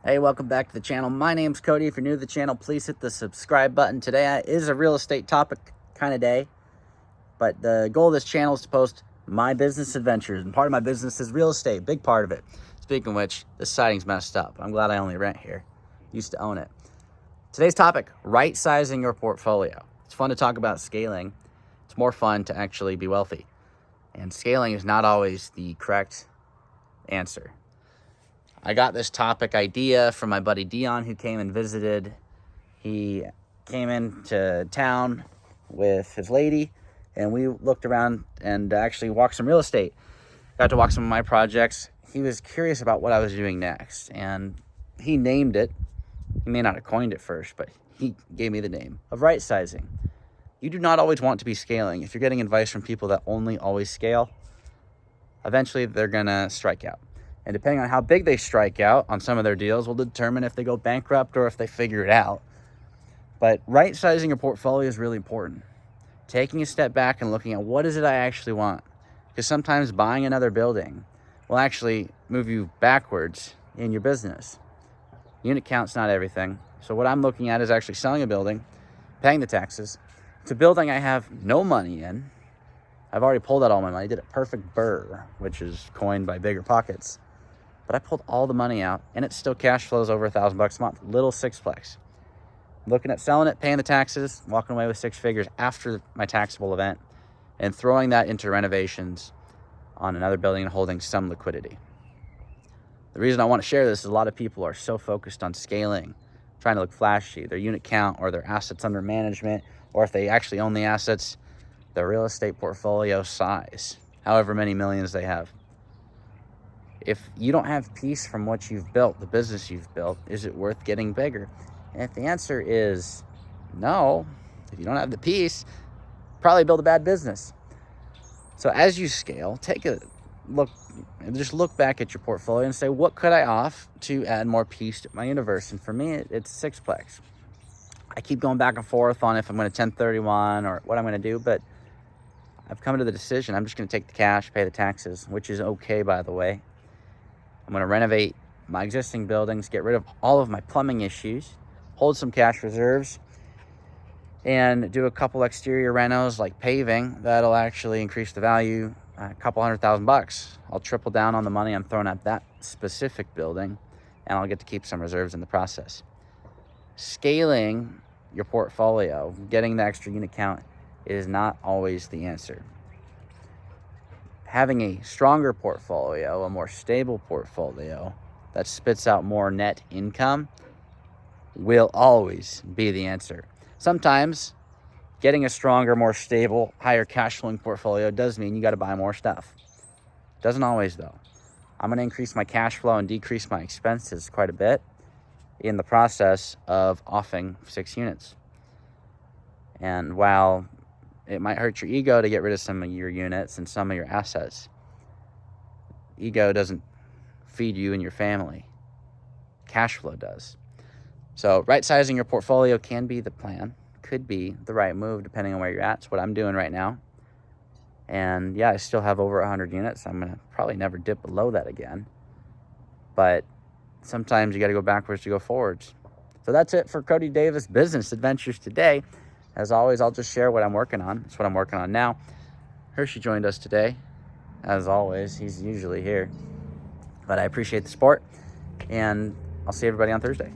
Hey, welcome back to the channel. My name's Cody. If you're new to the channel, please hit the subscribe button. Today is a real estate topic kind of day, but the goal of this channel is to post my business adventures, and part of my business is real estate, big part of it. Speaking of which, this siding's messed up. I'm glad I only rent here. Used to own it. Today's topic, right-sizing your portfolio. It's fun to talk about scaling. It's more fun to actually be wealthy. And scaling is not always the correct answer. I got this topic idea from my buddy Dion, who came and visited. He came into town with his lady, and we looked around and actually walked some real estate. Got to walk some of my projects. He was curious about what I was doing next, and he named it. He may not have coined it first, but he gave me the name of right-sizing. You do not always want to be scaling. If you're getting advice from people that only always scale, eventually they're gonna strike out. And depending on how big they strike out on some of their deals will determine if they go bankrupt or if they figure it out. But right-sizing your portfolio is really important. Taking a step back and looking at what is it I actually want. Because sometimes buying another building will actually move you backwards in your business. Unit count's not everything. So what I'm looking at is actually selling a building, paying the taxes. It's a building I have no money in. I've already pulled out all my money. I did a perfect BRRRR, which is coined by Bigger Pockets. But I pulled all the money out, and it still cash flows over $1,000 a month. Little sixplex. Looking at selling it, paying the taxes, walking away with 6 figures after my taxable event, and throwing that into renovations on another building and holding some liquidity. The reason I want to share this is a lot of people are so focused on scaling, trying to look flashy, their unit count or their assets under management, or if they actually own the assets, their real estate portfolio size, however many millions they have. If you don't have peace from what you've built, the business you've built, is it worth getting bigger? And if the answer is no, if you don't have the peace, probably build a bad business. So as you scale, take a look, just look back at your portfolio and say, what could I off to add more peace to my universe? And for me, it's sixplex. I keep going back and forth on if I'm going to 1031 or what I'm going to do, but I've come to the decision I'm just going to take the cash, pay the taxes, which is okay, by the way. I'm going to renovate my existing buildings, get rid of all of my plumbing issues, hold some cash reserves, and do a couple exterior renos like paving. That'll actually increase the value a couple $100,000. I'll triple down on the money I'm throwing at that specific building, and I'll get to keep some reserves in the process. Scaling your portfolio, getting the extra unit count, is not always the answer. Having a stronger portfolio, a more stable portfolio that spits out more net income will always be the answer. Sometimes getting a stronger, more stable, higher cash flowing portfolio does mean you got to buy more stuff. Doesn't always, though. I'm going to increase my cash flow and decrease my expenses quite a bit in the process of offing 6 units. And while it might hurt your ego to get rid of some of your units and some of your assets, ego doesn't feed you and your family. Cash flow does. So right-sizing your portfolio can be the plan, could be the right move depending on where you're at. It's what I'm doing right now. And yeah, I still have over 100 units. I'm going to probably never dip below that again. But sometimes you got to go backwards to go forwards. So that's it for Cody Davis Business Adventures today. As always, I'll just share what I'm working on. It's what I'm working on now. Hershey joined us today. As always, he's usually here. But I appreciate the support, and I'll see everybody on Thursday.